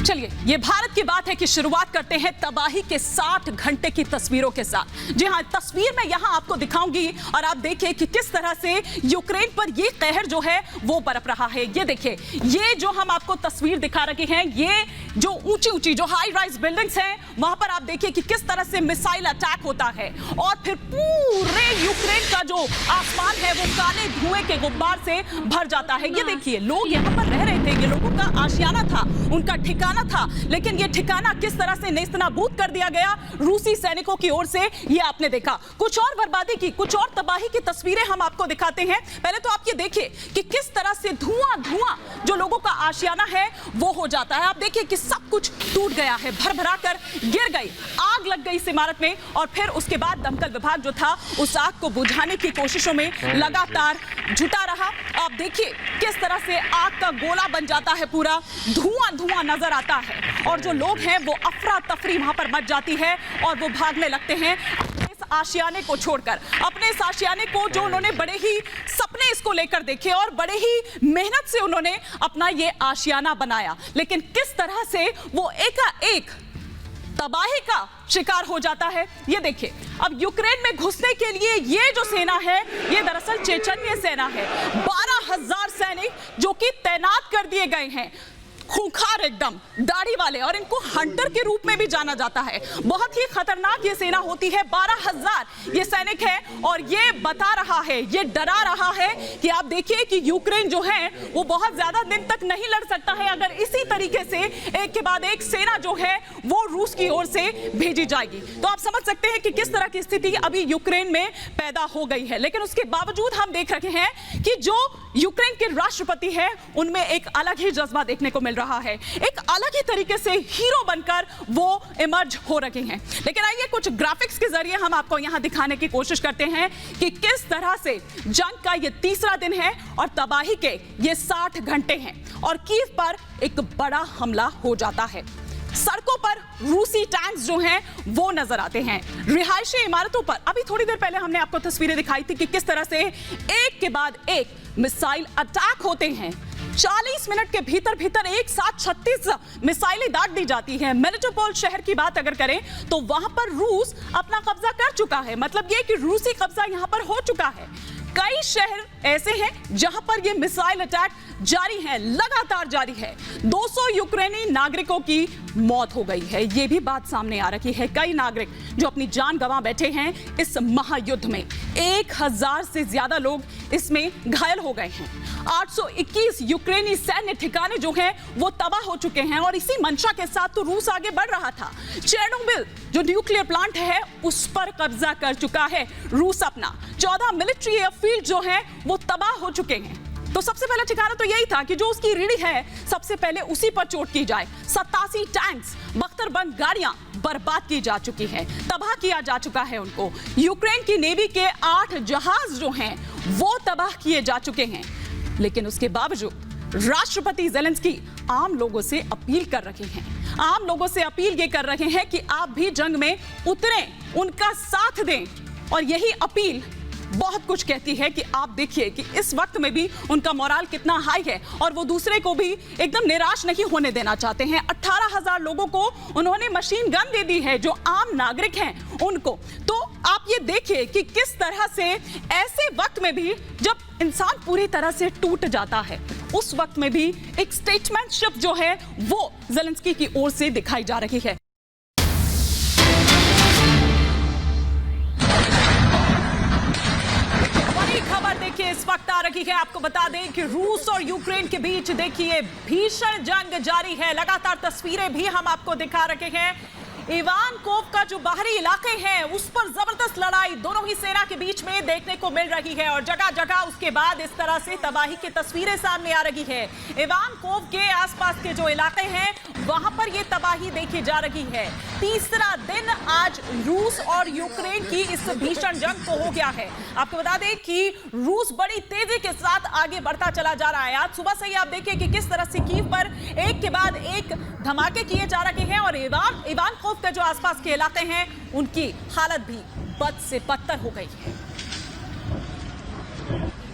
चलिए, ये भारत की बात है कि शुरुआत करते हैं तबाही के 60 घंटे की तस्वीरों के साथ। जी हां, तस्वीर मैं यहां आपको दिखाऊंगी और आप देखिए कि किस तरह से यूक्रेन पर ये कहर जो है वो बरप रहा है। ये देखिए, ये जो हम आपको तस्वीर दिखा रहे हैं, ये जो ऊंची जो हाई राइज बिल्डिंग्स हैं, वहां पर आप देखिए कि किस तरह से मिसाइल अटैक होता है और फिर पूरे यूक्रेन का जो आसमान है वो काले धुएं के गुब्बार से भर जाता है। ये देखिए, लोग यहाँ पर रह रहे थे, ये लोगों का आशियाना था, उनका ठिकाना था, लेकिन ये ठिकाना किस तरह से नेस्तनाबूद कर दिया गया रूसी सैनिकों की ओर से, ये आपने देखा। कुछ और बर्बादी की, कुछ और तबाही की तस्वीरें हम आपको दिखाते हैं। पहले तो आप ये देखिए कि किस तरह से धुआं जो लोगों का आशियाना है वो हो जाता है। आप देखिए कि सब कुछ टूट गया है, भर-भरा कर गिर गई, आग लग गई इस इमारत में और फिर उसके बाद दमकल विभाग जो था उस आग को बुझाने की कोशिशों में लगातार जुटा रहा। आप देखिए किस तरह से आग का गोला बन जाता है, पूरा धुआं नजर आता है और जो लोग हैं वो अफरा तफरी वहां पर मच जाती है और वो भागने लगते हैं इस आशियाने को छोड़कर, अपने इस आशियाने को जो उन्होंने बड़े ही सपने इसको लेकर देखे और बड़े ही मेहनत से उन्होंने अपना ये आशियाना बनाया, लेकिन किस तरह से वो एकाएक तबाही का शिकार हो जाता है। ये देखिए, अब यूक्रेन में घुसने के लिए ये जो सेना है ये दरअसल चेचन्य सेना है। 12,000 सैनिक जो कि तैनात कर दिए गए हैं, खूंखार एकदम दाढ़ी वाले, और इनको हंटर के रूप में भी जाना जाता है। बहुत ही खतरनाक ये सेना होती है। 12,000 ये सैनिक है और ये बता रहा है, ये डरा रहा है कि आप देखिए कि यूक्रेन जो है वो बहुत ज्यादा दिन तक नहीं लड़ सकता है अगर इसी तरीके से एक के बाद एक सेना जो है वो रूस की ओर से भेजी जाएगी। तो आप समझ सकते हैं कि किस तरह की स्थिति अभी यूक्रेन में पैदा हो गई है। लेकिन उसके बावजूद हम देख रहे हैं कि जो यूक्रेन के राष्ट्रपति है उनमें एक अलग ही जज्बा देखने को मिल रहा है, एक अलग ही तरीके से हीरो बनकर वो इमर्ज हो रहे हैं। लेकिन आइए कुछ ग्राफिक्स के जरिए हम आपको यहां दिखाने की कोशिश करते हैं कि किस तरह से जंग का ये तीसरा दिन है और तबाही के ये 60 घंटे हैं और कीव पर एक बड़ा हमला हो जाता है। सड़कों पर रूसी टैंक्स जो हैं वो नजर आते हैं, रिहायशी इमारतों पर अभी थोड़ी देर पहले हमने आपको तस्वीरें दिखाई थी कि किस तरह से एक के बाद एक मिसाइल अटैक होते हैं। 40 मिनट के भीतर एक साथ 36 मिसाइलें दाग दी जाती हैं। मेलिटोपोल शहर की बात अगर करें तो वहां पर रूस अपना कब्जा कर चुका है, मतलब ये कि रूसी कब्जा यहां पर हो चुका है। कई शहर ऐसे हैं जहां पर ये मिसाइल अटैक जारी है, लगातार जारी है। 200 यूक्रेनी नागरिकों की मौत हो गई है, ये भी बात सामने आ रही है। कई नागरिक जो अपनी जान गंवा बैठे हैं इस महायुद्ध में। 1000 से ज्यादा लोग इसमें घायल हो गए हैं। 821 यूक्रेनी सैन्य ठिकाने जो हैं वो तबाह हो चुके हैं और इसी मंशा के साथ तो रूस आगे बढ़ रहा था। चेर्नोबिल जो न्यूक्लियर प्लांट है उस पर कब्जा कर चुका है रूस अपना। 14 मिलिट्री एयरफील्ड जो है वो तबाह हो चुके हैं। तो सबसे पहला ठिकाना तो यही था कि जो उसकी रीढ़ी है सबसे पहले उसी पर चोट की जाए। 87 टैंक्स, बख्तरबंद गाड़ियां बर्बाद की जा चुकी हैं, तबाह किया जा चुका है उनको। यूक्रेन की नेवी के 8 जहाज जो हैं वो तबाह किए जा चुके हैं। लेकिन उसके बावजूद राष्ट्रपति ज़ेलेंस्की आम लोगों से अपील कर रहे हैं, आम लोगों से अपील ये कर रहे हैं कि आप भी जंग में उतरें, उनका साथ दें। और यही अपील बहुत कुछ कहती है कि आप देखिए कि इस वक्त में भी उनका मोराल कितना हाई है और वो दूसरे को भी एकदम निराश नहीं होने देना चाहते हैं। 18,000 लोगों को उन्होंने मशीन गन दे दी है, जो आम नागरिक हैं उनको। तो आप ये देखिए कि किस तरह से ऐसे वक्त में भी जब इंसान पूरी तरह से टूट जाता है उस वक्त में भी एक स्टेटमेंटशिप जो है वो ज़ेलेंस्की की ओर से दिखाई जा रही है। देखिए इस वक्त आ रही है, आपको बता दें कि रूस और यूक्रेन के बीच देखिए भीषण जंग जारी है। लगातार तस्वीरें भी हम आपको दिखा रहे हैं। इवानकोव का जो बाहरी इलाके हैं उस पर जबरदस्त लड़ाई दोनों ही सेना के बीच में देखने को मिल रही है और जगह जगह उसके बाद इस तरह से तबाही की तस्वीरें सामने आ रही है। इवानकोव के आसपास के जो इलाके हैं वहां पर ये तबाही देखी जा रही है। तीसरा दिन आज रूस और यूक्रेन की इस भीषण जंग को हो गया है। आपको बता दें कि रूस बड़ी तेजी के साथ आगे बढ़ता चला जा रहा है। आज सुबह से ही आप देखिए कि किस तरह से कीव पर एक के बाद एक धमाके किए जा रहे हैं और इवानकोव के जो आसपास के इलाके हैं उनकी हालत भी बद से बदतर हो गई है।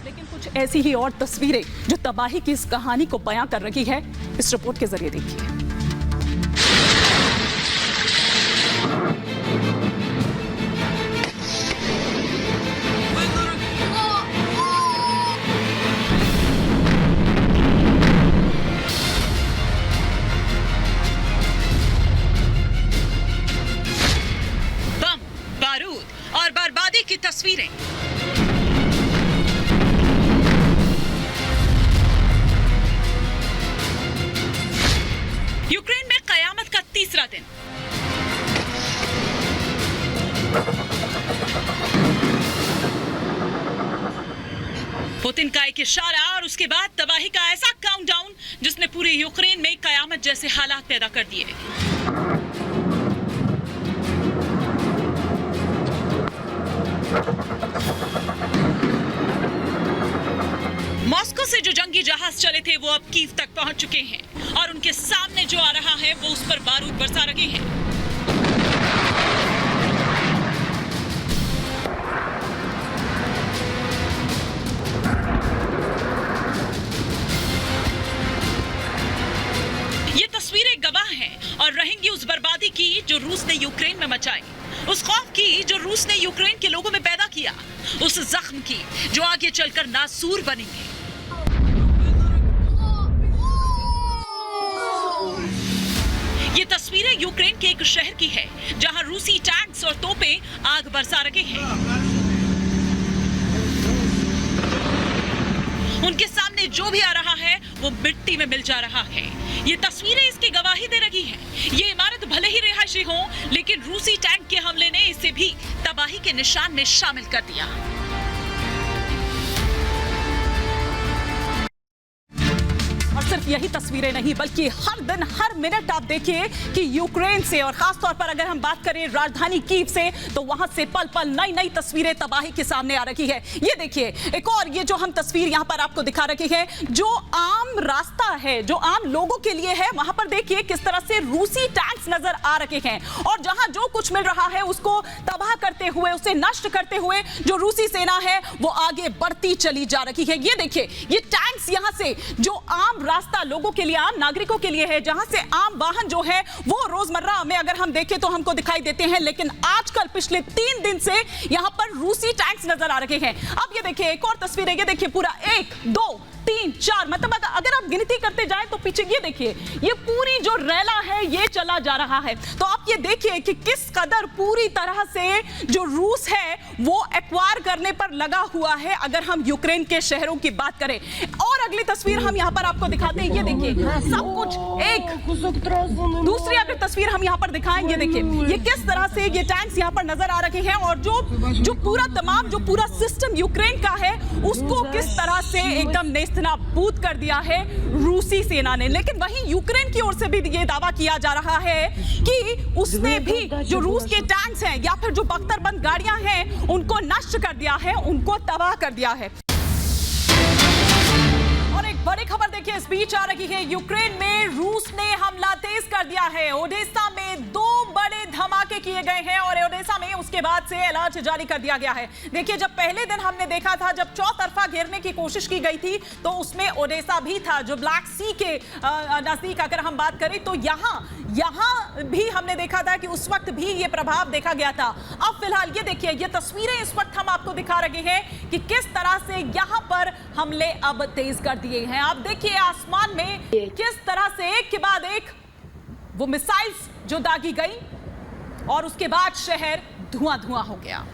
लेकिन कुछ ऐसी ही और तस्वीरें जो तबाही की इस कहानी को बयां कर रही है, इस रिपोर्ट के जरिए देखिए। यूक्रेन में कयामत का तीसरा दिन। पुतिन का एक इशारा और उसके बाद तबाही का ऐसा काउंटडाउन जिसने पूरे यूक्रेन में कयामत जैसे हालात पैदा कर दिए। मॉस्को से जो जंगी जहाज चले थे वो अब कीव तक पहुंच चुके हैं और उनके सामने जो आ रहा है वो उस पर बारूद बरसा रहे हैं। ये तस्वीरें गवाह हैं और रहेंगी उस बर्बादी की जो रूस ने यूक्रेन में मचाई, उस खौफ की जो रूस ने यूक्रेन के लोगों में पैदा किया, उस जख्म की जो आगे चलकर नासूर बनेंगे। ये तस्वीरें यूक्रेन के एक शहर की है जहां रूसी टैंक्स और तोपें आग बरसा रहे हैं। उनके सामने जो भी आ रहा है वो मिट्टी में मिल जा रहा है। ये तस्वीरें इसकी गवाही दे रही हैं। ये इमारत भले ही रिहायशी हो, लेकिन रूसी टैंक के हमले ने इसे भी तबाही के निशान में शामिल कर दिया। और सिर्फ यही तस्वीरें नहीं बल्कि हर दिन हर मिनट आप देखिए कि यूक्रेन से और खासतौर पर अगर हम बात करें राजधानी कीव से तो वहां से पल पल नई नई तस्वीरें तबाही के सामने आ रही है। ये देखिए एक और ये जो हम तस्वीर यहां पर आपको दिखा रहे हैं, जो आम रास्ता है जो आम लोगों के लिए है, वहां पर देखिए किस तरह से रूसी टैंक्स नजर आ रहे हैं और जहां जो कुछ मिल रहा है उसको तबाह करते हुए, उसे नष्ट करते हुए जो रूसी सेना है वो आगे बढ़ती चली जा रही है। ये देखिए ये टैंक्स यहां से जो आम रास्ता लोगों के लिए, आम नागरिकों के लिए है, जहां से आम वाहन जो है वो रोजमर्रा में अगर हम देखें तो हमको दिखाई देते हैं, लेकिन आजकल पिछले 3 दिन से यहां पर रूसी टैंक्स नजर आ रहे हैं। अब ये देखिए एक और तस्वीर है, ये देखिए पूरा 1 2 3 4 मतलब अगर आप गिनती करते जाएं तो पीछे ये देखिए ये पूरी जो रैला है ये चला जा रहा है। तो आप ये देखिए कि किस कदर पूरी तरह से जो रूस है वो एक्वायर करने पर लगा हुआ है अगर हम यूक्रेन के शहरों की बात करें। और अगली तस्वीर हम यहां पर आपको दिखाते हैं, ये देखिए सब कुछ एक दूसरी अगर तस्वीर हम यहां पर दिखाएंगे, देखिए ये किस तरह से ये टैंक्स यहां पर नजर आ रहे हैं और जो पूरा सिस्टम यूक्रेन का है उसको किस तरह से एकदम नेस्तनाबूद कर दिया है रूसी सेना ने। लेकिन वहीं यूक्रेन की ओर से भी ये दावा किया जा रहा है कि उसने भी जो रूस के टैंक्स हैं या फिर जो बख्तरबंद गाड़ियां हैं उनको नष्ट कर दिया है, उनको तबाह कर दिया है। और एक बड़ी खबर देखिए इस बीच आ रही है, यूक्रेन में रूस ने हमला तेज कर दिया है। ओडेसा में 2 बड़े धमाके किए गए हैं और ओडेसा में उसके बाद से अलर्ट जारी कर दिया गया है। देखिए जब पहले दिन हमने देखा था जब चौतरफा घेरने की कोशिश की गई थी तो उसमें ओडेसा भी था, जो ब्लैक सी के नजदीक अगर हम बात करें तो यहाँ भी हमने देखा था कि उस वक्त भी ये प्रभाव देखा गया था। अब फिलहाल ये देखिए ये तस्वीरें इस वक्त हम आपको दिखा रहे हैं कि किस तरह से यहाँ पर हमले अब तेज कर दिए हैं। आप देखिए आसमान में किस तरह से एक के बाद एक वो मिसाइल्स जो दागी गई और उसके बाद शहर धुआं हो गया।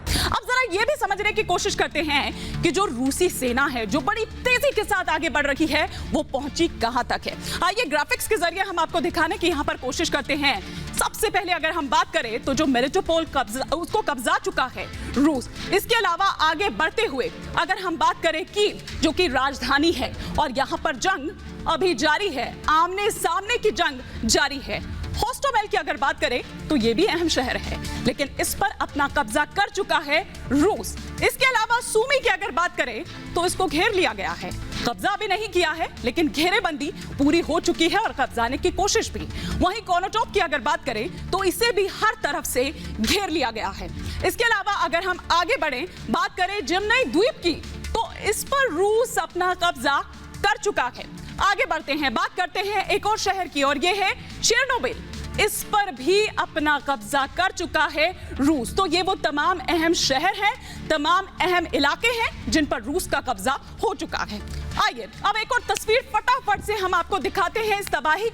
अब जरा ये भी समझने की कोशिश करते हैं कि जो रूसी सेना है जो बड़ी तेजी के साथ आगे बढ़ रही है वो पहुंची कहां तक है। आइए ग्राफिक्स के जरिए हम आपको दिखाने की यहां पर कोशिश करते हैं। सबसे पहले अगर हम बात करें तो जो मेरिटोपोल उसको कब्जा चुका है रूस। इसके अलावा आगे बढ़ते हुए अगर हम बात करें कीव जो कि राजधानी है और यहां पर जंग अभी जारी है, आमने सामने की जंग जारी है। होस्टोमेल की अगर बात करें तो ये भी अहम शहर है लेकिन इस पर अपना कब्जा कर चुका है रूस। इसके अलावा सूमी की अगर बात करें तो इसको घेर लिया गया है, कब्जा भी नहीं किया है लेकिन घेरेबंदी पूरी हो चुकी है और कब्जाने की कोशिश भी। वहीं कोनोटोप की अगर बात करें तो इसे भी हर तरफ से घेर लिया गया है। इसके अलावा अगर हम आगे बढ़े बात करें जिमनई द्वीप की तो इस पर रूस अपना कब्जा कर चुका है। आगे बढ़ते हैं, बात करते हैं एक और शहर की और ये है चेरनोबिल। इस पर भी अपना कब्जा कर चुका है रूस। तो ये वो तमाम अहम शहर हैं, तमाम अहम इलाके हैं जिन पर रूस का कब्जा हो चुका है। आइए अब एक और तस्वीर फटाफट से हम आपको दिखाते हैं इस तबाही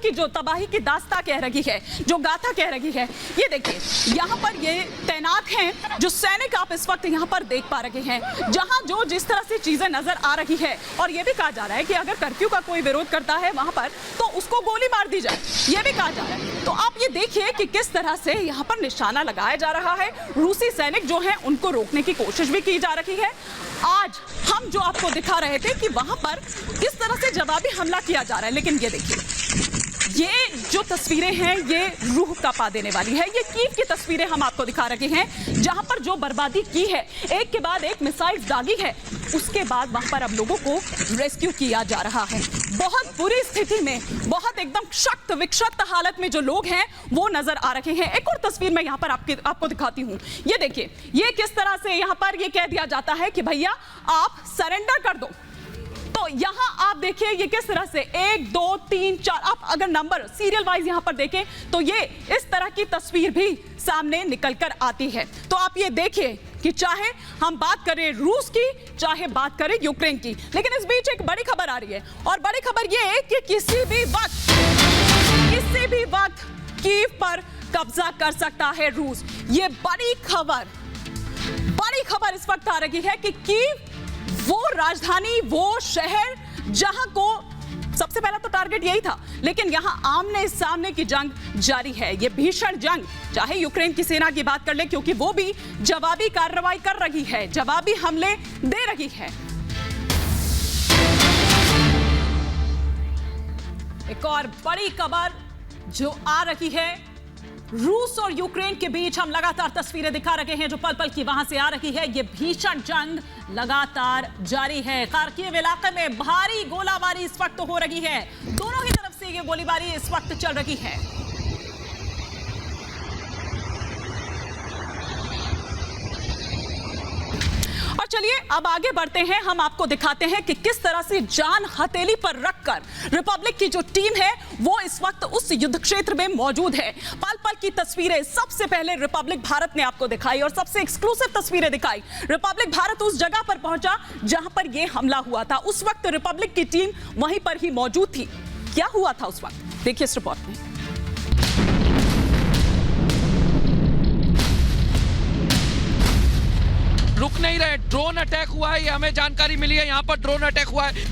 की दास्तां कह रही है, जो गाथा कह रही है। ये देखिए यहाँ पर ये तैनात हैं जो सैनिक आप इस वक्त यहाँ पर देख पा रहे हैं, जहाँ जो जिस तरह से चीजें नजर आ रही है। और ये भी कहा जा रहा है कि अगर कर्फ्यू का कोई विरोध करता है वहां पर तो उसको गोली मार दी जाए, ये भी कहा जा रहा है। तो आप ये देखिए कि किस तरह से यहाँ पर निशाना लगाया जा रहा है। रूसी सैनिक जो है उनको रोकने की कोशिश भी की जा रही है। आज हम जो आपको दिखा रहे थे कि वहां पर किस तरह से जवाबी हमला किया जा रहा है, लेकिन ये देखिए, ये जो तस्वीरें हैं ये रूह कांपा देने वाली है। ये कीव की तस्वीरें हम आपको दिखा रहे हैं, जहां पर जो बर्बादी की है, एक के बाद एक मिसाइल दागी है, उसके बाद वहां पर अब लोगों को रेस्क्यू किया जा रहा है। बहुत बुरी स्थिति में, बहुत एकदम शक्त विक्षत हालत में जो लोग हैं वो नजर आ रहे हैं। एक और तस्वीर मैं यहाँ पर आपको दिखाती हूँ। ये देखिए, ये किस तरह से यहाँ पर ये कह दिया जाता है कि भैया आप सरेंडर कर दो। तो यहाँ आप देखिए ये किस तरह से 1 2 3 4, आप अगर नंबर सीरियल वाइज यहाँ पर देखें तो ये इस तरह की तस्वीर भी सामने निकल कर आती है। तो आप ये देखिए कि चाहे हम बात करें रूस की, चाहे बात करें यूक्रेन की, लेकिन इस बीच एक बड़ी खबर आ रही है। और बड़ी खबर ये है कि किसी भी वक्त कीव पर कब्जा कर सकता है रूस। ये बड़ी खबर इस वक्त आ रही है कि कीव वो राजधानी, वो शहर जहां को सबसे पहला तो टारगेट यही था, लेकिन यहां आमने सामने की जंग जारी है। ये भीषण जंग, चाहे यूक्रेन की सेना की बात कर ले, क्योंकि वो भी जवाबी कार्रवाई कर रही है, जवाबी हमले दे रही है। एक और बड़ी खबर जो आ रही है, रूस और यूक्रेन के बीच हम लगातार तस्वीरें दिखा रहे हैं जो पल पल की वहां से आ रही है। ये भीषण जंग लगातार जारी है। खार्किव इलाके में भारी गोलाबारी इस वक्त हो रही है। दोनों ही तरफ से ये गोलीबारी इस वक्त चल रही है। और चलिए अब आगे बढ़ते हैं, हम आपको दिखाते हैं कि किस तरह से जान हथेली पर रखकर रिपब्लिक की जो टीम है वो इस वक्त उस युद्ध क्षेत्र में मौजूद है। पल पल की तस्वीरें सबसे पहले रिपब्लिक भारत ने आपको दिखाई और सबसे एक्सक्लूसिव तस्वीरें दिखाई। रिपब्लिक भारत उस जगह पर पहुंचा जहां पर यह हमला हुआ था। उस वक्त रिपब्लिक की टीम वहीं पर ही मौजूद थी। क्या हुआ था उस वक्त, देखिए इस रिपोर्ट में। रुक नहीं रहे, ड्रोन अटैक हुआ है, ये हमें जानकारी मिली है। यहाँ पर ड्रोन अटैक हुआ है।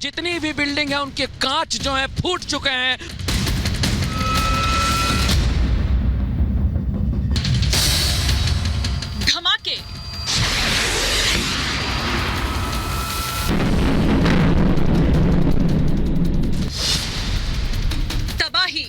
जितनी भी बिल्डिंग है उनके कांच जो है फूट चुके हैं। धमाके, तबाही,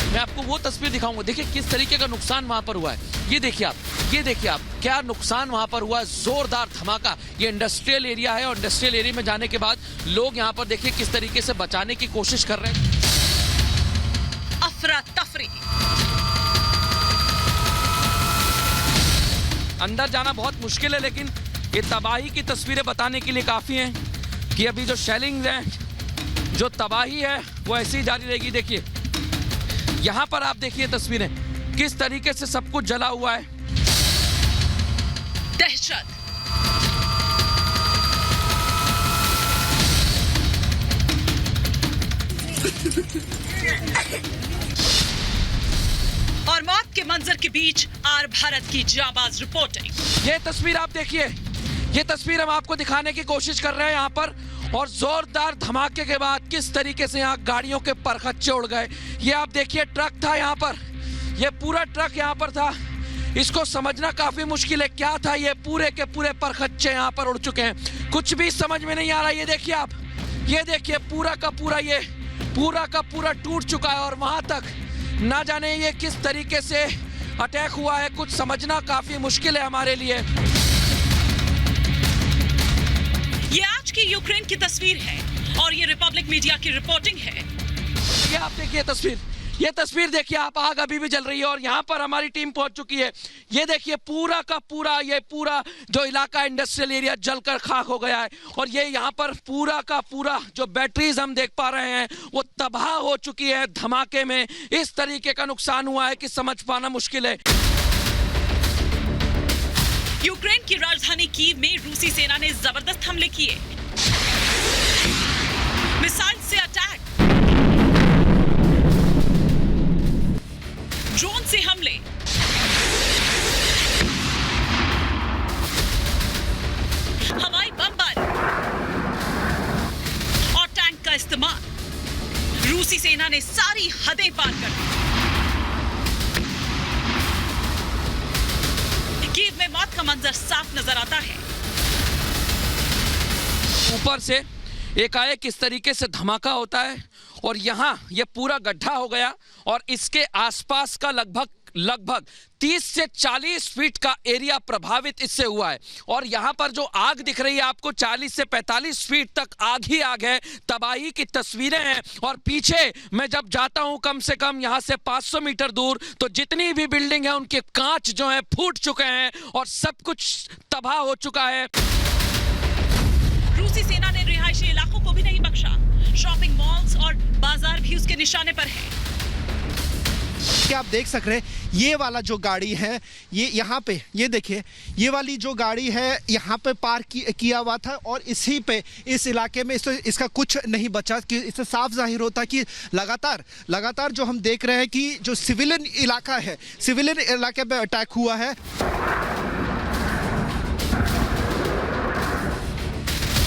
मैं आपको वो तस्वीर दिखाऊंगा। देखिए किस तरीके का नुकसान वहां पर हुआ है। ये देखिए आप क्या नुकसान वहां पर हुआ है। जोरदार धमाका। ये इंडस्ट्रियल एरिया है और इंडस्ट्रियल एरिया में जाने के बाद लोग यहाँ पर देखिए किस तरीके से बचाने की कोशिश कर रहे हैं। अफरा तफरी, अंदर जाना बहुत मुश्किल है, लेकिन ये तबाही की तस्वीरें बताने के लिए काफी हैं कि अभी जो शेलिंग है, जो तबाही है वो ऐसी ही जारी रहेगी। देखिए यहाँ पर आप देखिए तस्वीरें, किस तरीके से सब कुछ जला हुआ है। दहशत, और मौत के मंजर के बीच आर भारत की जाबाज रिपोर्टिंग। ये तस्वीर आप देखिए, ये तस्वीर हम आपको दिखाने की कोशिश कर रहे हैं यहाँ पर। और जोरदार धमाके के बाद किस तरीके से यहाँ गाड़ियों के परखच्चे उड़ गए। ये आप देखिए ट्रक था यहाँ पर, ये पूरा ट्रक यहाँ पर था। इसको समझना काफी मुश्किल है क्या था। ये पूरे के पूरे परखच्चे यहाँ पर उड़ चुके हैं, कुछ भी समझ में नहीं आ रहा। ये देखिए आप, ये देखिए पूरा का पूरा टूट चुका है। और वहां तक ना जाने ये किस तरीके से अटैक हुआ है, कुछ समझना काफी मुश्किल है हमारे लिए। ये आज की यूक्रेन की तस्वीर है और ये रिपब्लिक मीडिया की रिपोर्टिंग है। ये आप देखिए तस्वीर, ये तस्वीर देखिए आप, आग अभी भी जल रही है और यहाँ पर हमारी टीम पहुंच चुकी है। ये देखिए पूरा का पूरा ये पूरा जो इलाका इंडस्ट्रियल एरिया जलकर खाक हो गया है और ये यहाँ पर पूरा का पूरा जो बैटरीज हम देख पा रहे हैं वो तबाह हो चुकी है धमाके में। इस तरीके का नुकसान हुआ है कि समझ पाना मुश्किल है। यूक्रेन की राजधानी कीव में रूसी सेना ने जबरदस्त हमले किए, मिसाइल से अटैक, ड्रोन से हमले, हवाई बमबारी और टैंक का इस्तेमाल। रूसी सेना ने सारी हदें पार कर दी। कीव में मौत का मंजर साफ नजर आता है। ऊपर से एकाएक इस तरीके से धमाका होता है और यहाँ ये पूरा गड्ढा हो गया और इसके आसपास का लगभग 30 से 40 फीट का एरिया प्रभावित इससे हुआ है और यहाँ पर जो आग दिख रही है आपको 40 से 45 फीट तक आग ही आग है। तबाही की तस्वीरें हैं और पीछे मैं जब जाता हूँ कम से कम यहाँ से 500 मीटर दूर तो जितनी भी बिल्डिंग है उनके कांच जो है फूट चुके हैं और सब कुछ तबाह हो चुका है। रूसी सेना ने रिहायशी इलाकों को भी नहीं बख्शा। शॉपिंग मॉल्स और बाजार भी उसके निशाने पर है। क्या आप देख सक रहे हैं ये वाला जो गाड़ी है ये यहाँ पे ये देखिए ये वाली जो गाड़ी है यहाँ पे पार्क किया हुआ था और इसी पे इस इलाके में इसका कुछ नहीं बचा कि इससे साफ जाहिर होता कि लगातार जो हम देख रहे हैं कि जो सिविलियन इलाका है सिविलियन इलाके पे अटैक हुआ है।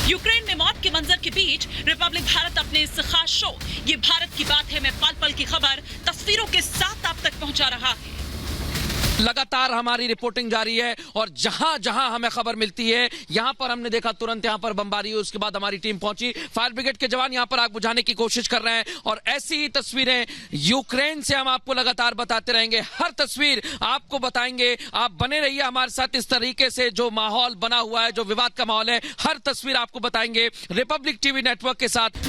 यूक्रेन में मौत के मंजर के बीच रिपब्लिक भारत अपने इस खास शो ये भारत की बात है में पल पल की खबर तस्वीरों के साथ आप तक पहुंचा रहा है। लगातार हमारी रिपोर्टिंग जारी है और जहां जहां हमें खबर मिलती है यहां पर हमने देखा तुरंत यहां पर बमबारी हुई। उसके बाद हमारी टीम पहुंची, फायर ब्रिगेड के जवान यहां पर आग बुझाने की कोशिश कर रहे हैं और ऐसी ही तस्वीरें यूक्रेन से हम आपको लगातार बताते रहेंगे। हर तस्वीर आपको बताएंगे, आप बने रहिए हमारे साथ। इस तरीके से जो माहौल बना हुआ है, जो विवाद का माहौल है, हर तस्वीर आपको बताएंगे रिपब्लिक टीवी नेटवर्क के साथ।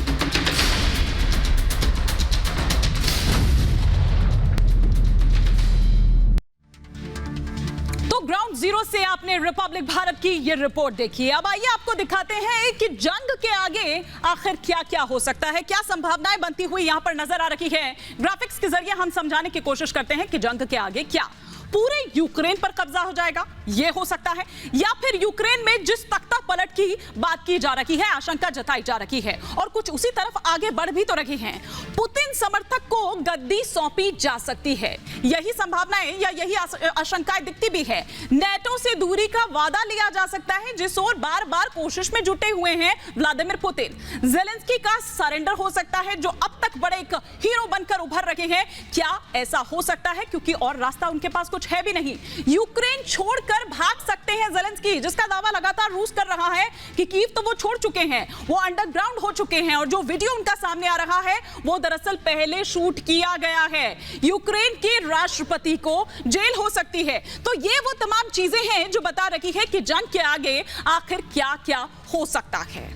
ग्राउंड जीरो से आपने रिपब्लिक भारत की ये रिपोर्ट देखी। अब आइए आपको दिखाते हैं कि जंग के आगे आखिर क्या क्या हो सकता है, क्या संभावनाएं बनती हुई यहां पर नजर आ रही है। ग्राफिक्स के जरिए हम समझाने की कोशिश करते हैं कि जंग के आगे क्या पूरे यूक्रेन पर कब्जा हो जाएगा, यह हो सकता है, या फिर यूक्रेन में जिस तख्ता पलट की बात की जा रही है, आशंका जताई जा रही है और कुछ उसी तरफ आगे बढ़ भी तो रही हैं, पुतिन समर्थक को गद्दी सौंपी जा सकती है। यही संभावनाएं या यही आशंकाएं दिखती भी है। नेटो से दूरी का वादा लिया जा सकता है जिस ओर बार बार कोशिश में जुटे हुए हैं व्लादिमीर पुतिन। जेलेंस्की का सरेंडर हो सकता है जो अब तक बड़े एक हीरो बनकर उभर रहे हैं। क्या ऐसा हो सकता है? क्योंकि और रास्ता उनके पास कुछ है भी नहीं। यूक्रेन छोड़कर भाग सकते हैं जेलेंस्की, जिसका दावा लगातार रूस कर रहा है कि कीव तो वो छोड़ चुके हैं, वो अंडरग्राउंड हो चुके हैं और जो वीडियो उनका सामने आ रहा है वो दरअसल पहले शूट किया गया है। यूक्रेन के राष्ट्रपति को जेल हो सकती है। तो ये वो तमाम चीजें हैं जो बता रही है कि जंग के आगे आखिर क्या क्या हो सकता है।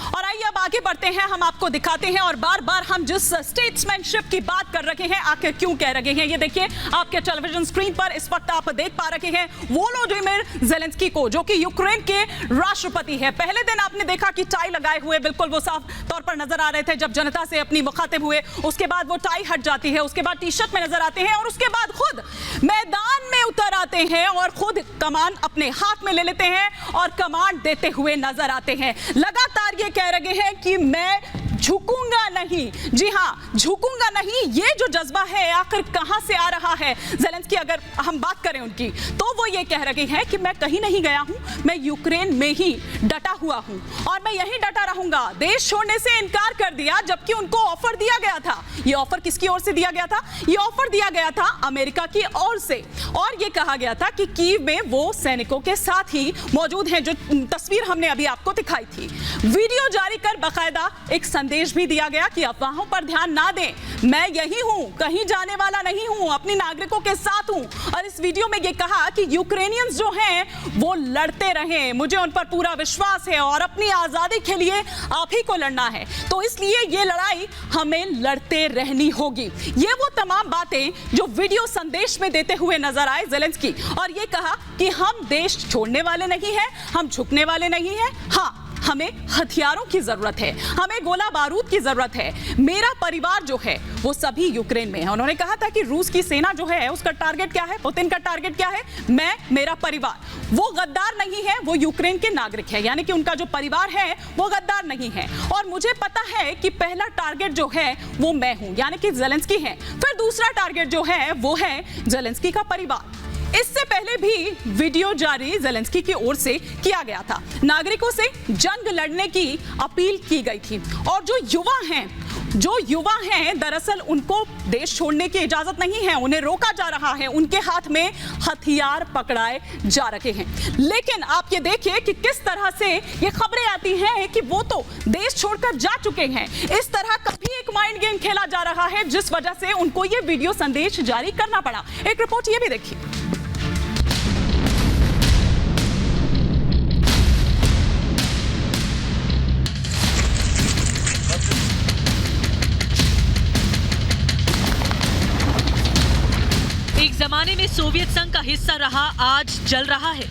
और आइए अब आगे बढ़ते हैं, हम आपको दिखाते हैं और बार बार हम जिस स्टेट्समैनशिप की बात कर रहे हैं आखिर क्यों कह रहे हैं। ये देखिए आपके टेलीविजन स्क्रीन पर इस वक्त आप देख पा रहे हैं वोलोडिमिर जेलेंस्की को, जो कि यूक्रेन के राष्ट्रपति है। पहले दिन आपने देखा कि टाई लगाए हुए बिल्कुल वो साफ तौर पर नजर आ रहे थे जब जनता से अपनी मुखातिब हुए। उसके बाद वो टाई हट जाती है, उसके बाद टी शर्ट में नजर आते हैं और उसके बाद खुद मैदान में उतर आते हैं और खुद कमान अपने हाथ में ले लेते हैं और कमांड देते हुए नजर आते हैं। लगातार ये कह रहे हैं कि मैं झुकूंगा नहीं। जी हां, झुकूंगा नहीं। ये जो जज्बा है आखिर कहां से आ रहा है? जेलेंस्की अगर हम बात करें उनकी तो वो ये कह रहे हैं कि मैं कहीं नहीं गया हूं, मैं यूक्रेन में ही डटा हुआ हूं और मैं यहीं डटा रहूंगा। देश छोड़ने से इनकार कर दिया जबकि उनको ऑफर दिया गया था। ये ऑफर किसकी ओर से दिया गया था? ये ऑफर दिया गया था अमेरिका की ओर से और ये कहा गया था कि कीव में वो सैनिकों के साथ ही मौजूद हैं। जो तस्वीर हमने अभी आपको दिखाई थी, वीडियो जारी कर बाकायदा एक संदेश संदेश भी दिया गया कि अफवाहों पर ध्यान ना दें, मैं यही हूं, कहीं जाने वाला नहीं हूं, अपने नागरिकों के साथ हूं। और इस वीडियो में ये कहा कि यूक्रेनियंस जो हैं वो लड़ते रहें, मुझे उन पर पूरा विश्वास है और अपनी आजादी के लिए आप ही को लड़ना है, तो इसलिए ये लड़ाई हमें लड़ते रहनी होगी। ये वो तमाम बातें जो वीडियो संदेश में देते हुए नजर आए ज़ेलेंस्की, और ये कहा कि हम देश छोड़ने वाले नहीं हैं, हम झुकने वाले नहीं हैं। हाँ, हमें हथियारों की जरूरत है, हमें गोला बारूद की जरूरत है। मेरा परिवार जो है वो सभी यूक्रेन में है। उन्होंने कहा था कि रूस की सेना जो है उसका टारगेट क्या है, पुतिन का टारगेट क्या है, मैं, मेरा परिवार। वो गद्दार नहीं है, वो यूक्रेन के नागरिक है, यानी कि उनका जो परिवार है वो गद्दार नहीं है। और मुझे पता है कि पहला टारगेट जो है वो मैं हूं, यानी कि ज़ेलेंस्की है। फिर दूसरा टारगेट जो है वो है ज़ेलेंस्की का परिवार। इससे पहले भी वीडियो जारी ज़ेलेंस्की की ओर से किया गया था, नागरिकों से जंग लड़ने की अपील की गई थी। और जो युवा हैं दरअसल उनको देश छोड़ने की इजाजत नहीं है, उन्हें रोका जा रहा है, उनके हाथ में हथियार पकड़ाए जा रहे हैं। लेकिन आप ये देखिए कि किस तरह से ये खबरें आती हैं कि वो तो देश छोड़कर जा चुके हैं। इस तरह का भी एक माइंड गेम खेला जा रहा है जिस वजह से उनको ये वीडियो संदेश जारी करना पड़ा। एक रिपोर्ट ये भी देखिए। एक जमाने में सोवियत संघ का हिस्सा रहा, आज जल रहा है।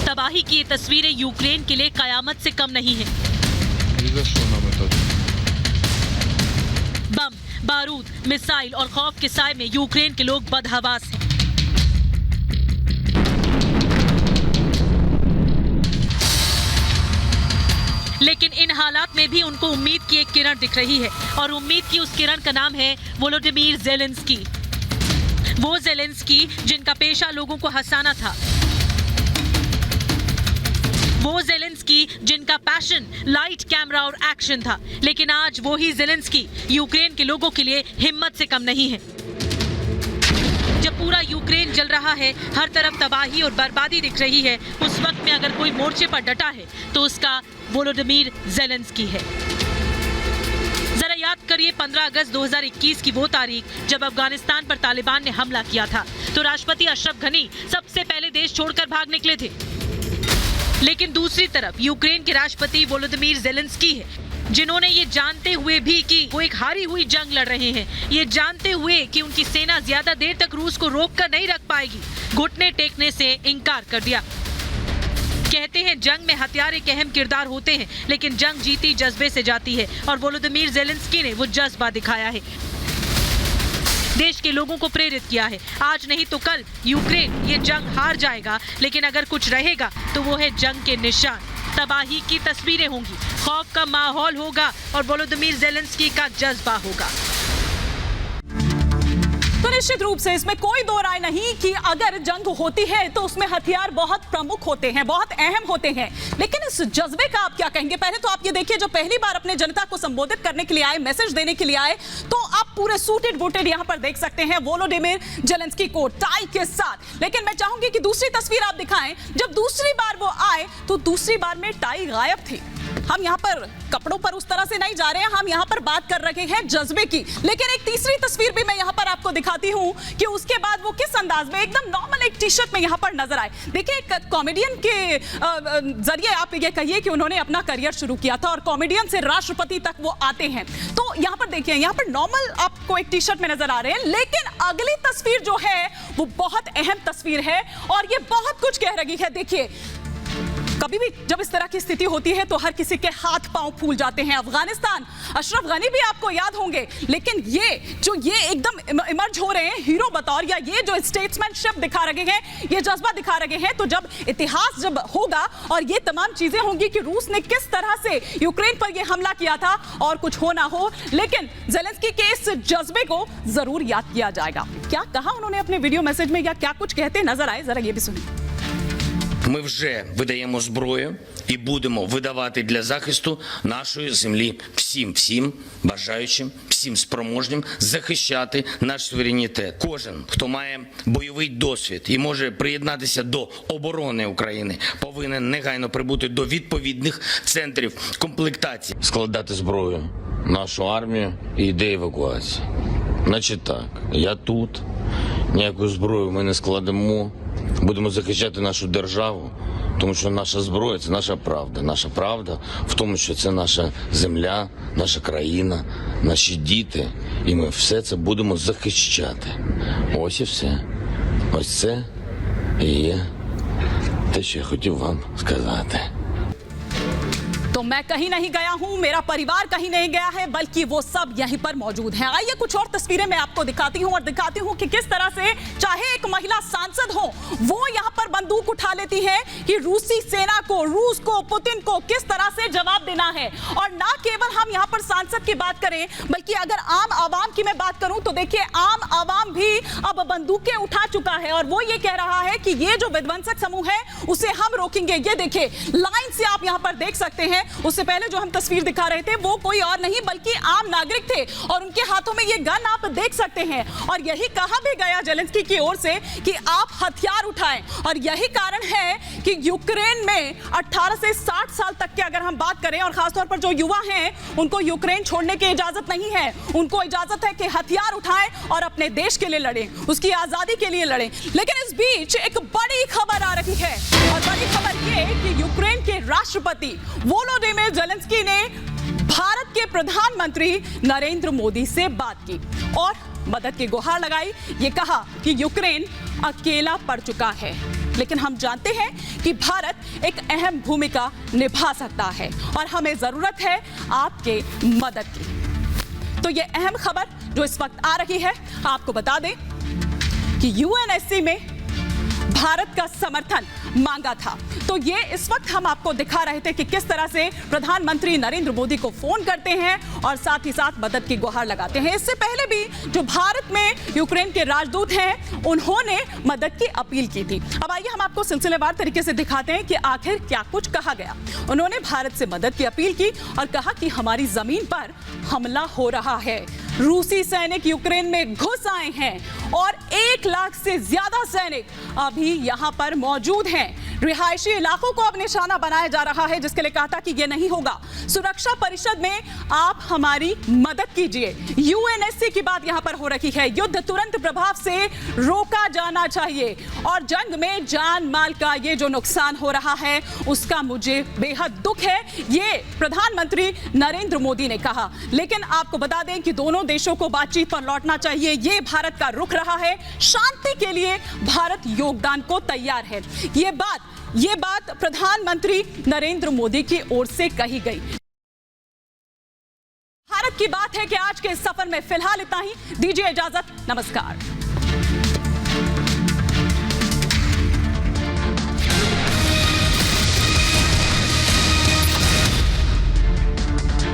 तबाही की ये तस्वीरें यूक्रेन के लिए कयामत से कम नहीं है। बम, बारूद, मिसाइल और खौफ के साए में यूक्रेन के लोग बदहवास हैं। लेकिन इन हालात में भी उनको उम्मीद की एक किरण दिख रही है, और उम्मीद की उस किरण का नाम है वोलोडिमीर ज़ेलेंस्की। वो ज़ेलेंस्की जिनका पेशा लोगों को हंसाना था, वो ज़ेलेंस्की जिनका पैशन लाइट, कैमरा और एक्शन था। लेकिन आज वो ही ज़ेलेंस्की यूक्रेन के लोगों के लिए हिम्मत से कम नहीं है। जब पूरा यूक्रेन जल रहा है, हर तरफ तबाही और बर्बादी दिख रही है, उस वक्त में अगर कोई मोर्चे पर डटा है तो उसका वोलोडिमीर ज़ेलेंस्की है। जरा याद करिए 15 अगस्त 2021 की वो तारीख जब अफगानिस्तान पर तालिबान ने हमला किया था, तो राष्ट्रपति अशरफ गनी सबसे पहले देश छोड़कर भाग निकले थे। लेकिन दूसरी तरफ यूक्रेन के राष्ट्रपति वोलोदिमीर ज़ेलेंस्की है, जिन्होंने ये जानते हुए भी कि वो एक हारी हुई जंग लड़ रहे हैं, ये जानते हुए कि उनकी सेना ज्यादा देर तक रूस को रोक कर नहीं रख पाएगी, घुटने टेकने से इनकार कर दिया। कहते हैं जंग में हथियार एक अहम किरदार होते हैं, लेकिन जंग जीती जज्बे से जाती है, और वोलोदिमीर ज़ेलेंस्की ने वो जज्बा दिखाया है, देश के लोगों को प्रेरित किया है। आज नहीं तो कल यूक्रेन ये जंग हार जाएगा, लेकिन अगर कुछ रहेगा तो वो है जंग के निशान। तबाही की तस्वीरें होंगी, खौफ का माहौल होगा, और वोलोदिमीर ज़ेलेंस्की का जज्बा होगा। तो निश्चित रूप से इसमें कोई दो राय नहीं कि अगर जंग होती है तो उसमें हथियार बहुत प्रमुख होते हैं, बहुत अहम होते हैं। लेकिन इस जज्बे का आप क्या कहेंगे? पहले तो आप ये देखिए, जो पहली बार अपने जनता को संबोधित करने के लिए आए, मैसेज देने के लिए आए, तो आप पूरे सूटेड वोटेड यहाँ पर देख सकते हैं वोलोदिमीर ज़ेलेंस्की को टाई के साथ। लेकिन मैं चाहूंगी कि दूसरी तस्वीर आप दिखाएं। जब दूसरी बार वो आए तो दूसरी बार में टाई गायब थी। हम यहाँ पर कपड़ों पर उस तरह से नहीं जा रहे हैं, हम यहाँ पर बात कर रहे हैं जज्बे की। लेकिन एक तीसरी तस्वीर भी मैं यहाँ पर आपको दिखाती हूँ कि उसके बाद वो किस अंदाज में एकदम नॉर्मल एक टी शर्ट में यहाँ पर नजर आए। देखिए, एक कॉमेडियन के जरिए आप ये कहिए कि उन्होंने अपना करियर शुरू किया था, और कॉमेडियन से राष्ट्रपति तक वो आते हैं। तो यहाँ पर देखिए, यहाँ पर नॉर्मल आपको एक टी शर्ट में नजर आ रहे हैं, लेकिन अगली तस्वीर जो है वो बहुत अहम तस्वीर है, और ये बहुत कुछ कह रही है। देखिए, कभी भी जब इस तरह की स्थिति होती है तो हर किसी के हाथ पांव फूल जाते हैं। अफगानिस्तान, अशरफ गनी भी आपको याद होंगे, लेकिन ये एकदम इमर्ज हो रहे हैं हीरो बतौर, या ये जो स्टेट्समैनशिप दिखा रहे हैं, ये जज्बा दिखा रहे हैं। तो जब इतिहास जब होगा और ये तमाम चीजें होंगी कि रूस ने किस तरह से यूक्रेन पर ये हमला किया था, और कुछ हो ना हो, लेकिन ज़ेलेंस्की के इस जज्बे को जरूर याद किया जाएगा। क्या कहा उन्होंने अपने वीडियो मैसेज में, या क्या कुछ कहते नजर आए, जरा ये भी सुनिए। Ми вже видаємо зброю і будемо видавати для захисту нашої землі всім бажаючим, всім всім спроможним захищати наш суверенітет. Кожен, хто має бойовий досвід і може приєднатися до оборони України, повинен негайно прибути до відповідних центрів комплектації. Складати зброю, нашу армію і йде евакуація. Значить так, я тут, ніяку зброю ми не складемо, будемо захищати нашу державу, тому що наша зброя – це наша правда. Наша правда в тому, що це наша земля, наша країна, наші діти, і ми все це будемо захищати. Ось і все. Ось це і є те, що я хотів вам сказати. तो मैं कहीं नहीं गया हूं, मेरा परिवार कहीं नहीं गया है, बल्कि वो सब यहीं पर मौजूद हैं। आइए कुछ और तस्वीरें मैं आपको दिखाती हूं और दिखाती हूं कि किस तरह से चाहे एक महिला सांसद हो, वो यहां पर बंदूक उठा लेती है कि रूसी सेना को, रूस को, पुतिन को किस तरह से जवाब देना है। और ना केवल हम यहां पर सांसद की बात करें, बल्कि अगर आम आवाम की मैं बात करूं तो देखिए आम आवाम भी अब बंदूकें उठा चुका है और वो ये कह रहा है कि ये जो विध्वंसक समूह है उसे हम रोकेंगे। ये देखिए लाइन से आप यहां पर देख सकते हैं। उससे पहले जो हम तस्वीर दिखा रहे थे वो कोई और नहीं बल्कि आम नागरिक थे और उनके हाथों में ये गन आप देख सकते हैं। और यही कहा भी गया जेलेंस्की की ओर से कि आप हथियार उठाएं। और यही कारण है कि यूक्रेन में 18 से 60 साल तक के अगर हम बात करें और खासतौर पर जो युवा हैं उनको यूक्रेन छोड़ने की इजाजत नहीं है। उनको इजाजत है कि हथियार उठाएं और अपने देश के लिए लड़ें, उसकी आजादी के लिए लड़ें। लेकिन इस बीच एक बड़ी खबर आ रही है और बड़ी खबर ये कि यूक्रेन के राष्ट्रपति वोलोडिमिर जेलेंस्की ने भारत के प्रधानमंत्री नरेंद्र मोदी से बात की और मदद की गुहार लगाई। ये कहा कि यूक्रेन अकेला पड़ चुका है, लेकिन हम जानते हैं कि भारत एक अहम भूमिका निभा सकता है और हमें जरूरत है आपके मदद की। तो ये अहम खबर जो इस वक्त आ रही है, आपको बता दें कि यूएनएससी में भारत का समर्थन मांगा था। तो ये इस वक्त हम आपको दिखा रहे थे कि किस तरह से प्रधानमंत्री नरेंद्र मोदी को फोन करते हैं और साथ ही साथ मदद की गुहार लगाते हैं। इससे पहले भी जो भारत में यूक्रेन के राजदूत हैं उन्होंने मदद की अपील की थी। अब आइए हम आपको सिलसिलेवार तरीके से दिखाते हैं कि आखिर क्या कुछ कहा गया। उन्होंने भारत से मदद की अपील की और कहा कि हमारी जमीन पर हमला हो रहा है, रूसी सैनिक यूक्रेन में घुस आए हैं और 1 लाख से ज्यादा सैनिक अभी यहां पर मौजूद हैं। रिहायशी इलाकों को अब निशाना बनाया जा रहा है, जिसके लिए कहा था कि यह नहीं होगा। सुरक्षा परिषद में आप हमारी मदद कीजिए। यूएनएससी की बात यहां पर हो रही है। युद्ध तुरंत प्रभाव से रोका जाना चाहिए और जंग में जान माल का ये जो नुकसान हो रहा है उसका मुझे बेहद दुख है, ये प्रधानमंत्री नरेंद्र मोदी ने कहा। लेकिन आपको बता दें कि दोनों देशों को बातचीत पर लौटना चाहिए, ये भारत का रुख रहा है। शांति के लिए भारत योगदान को तैयार है। ये बात प्रधानमंत्री नरेंद्र मोदी की ओर से कही गई। भारत की बात है कि आज के इस सफर में फिलहाल इतना ही। दीजिए इजाजत, नमस्कार।